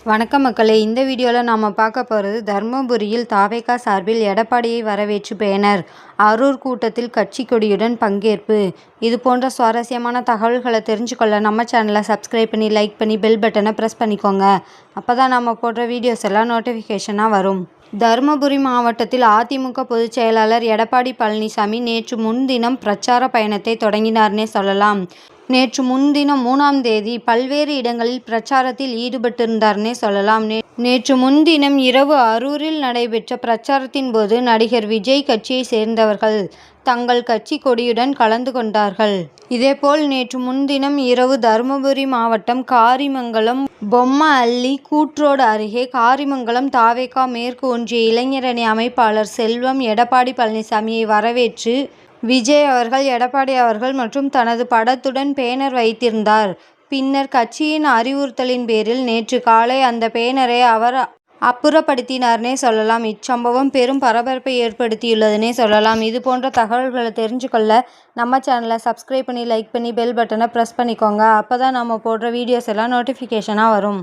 வணக்கம் மக்களே, இந்த வீடியோவில் நாம் பார்க்க போகிறது தர்மபுரியில் தாவேகா சார்பில் எடப்பாடியை வரவேற்று பேனர், அரூர் கூட்டத்தில் கட்சி கொடியுடன் பங்கேற்பு. இது போன்ற சுவாரஸ்யமான தகவல்களை தெரிஞ்சுக்கொள்ள நம்ம சேனலை சப்ஸ்கிரைப் பண்ணி லைக் பண்ணி பெல் பட்டனை ப்ரெஸ் பண்ணிக்கோங்க. அப்போ தான் நம்ம போடுற வீடியோஸ் எல்லாம் நோட்டிஃபிகேஷனாக வரும். தருமபுரி மாவட்டத்தில் அதிமுக பொதுச் செயலாளர் எடப்பாடி பழனிசாமி நேற்று முன்தினம் பிரச்சார பயணத்தை தொடங்கினார்னே சொல்லலாம். நேற்று முன்தினம் 3ஆம் தேதி பல்வேறு இடங்களில் பிரச்சாரத்தில் ஈடுபட்டிருந்தார்னே சொல்லலாம். நேற்று முன்தினம் இரவு அரூரில் நடைபெற்ற பிரச்சாரத்தின் போது நடிகர் விஜய் கட்சியை சேர்ந்தவர்கள் தங்கள் கட்சி கொடியுடன் கலந்து கொண்டார்கள். இதேபோல் நேற்று முன்தினம் இரவு தருமபுரி மாவட்டம் காரிமங்கலம் பொம்மஅள்ளி கூட்ரோடு அருகே காரிமங்கலம் தாவேகா மேற்கு ஒன்றிய இளைஞரணி அமைப்பாளர் செல்வம் எடப்பாடி பழனிசாமியை வரவேற்று விஜய் அவர்கள், எடப்பாடி அவர்கள் மற்றும் தனது படத்துடன் பேனர் வைத்திருந்தார். பின்னர் கட்சியின் அறிவுறுத்தலின் பேரில் நேற்று காலை அந்த பேனரை அவர் அப்புறப்படுத்தினார்னே சொல்லலாம். இச்சம்பவம் பெரும் பரபரப்பை ஏற்படுத்தியுள்ளதுனே சொல்லலாம். இது போன்ற தகவல்களை தெரிஞ்சுக்கொள்ள நம்ம சேனலை சப்ஸ்கிரைப் பண்ணி லைக் பண்ணி பெல் பட்டனை ப்ரெஸ் பண்ணிக்கோங்க. அப்போ தான் நம்ம போடுற வீடியோஸ் எல்லாம் நோட்டிஃபிகேஷனாக வரும்.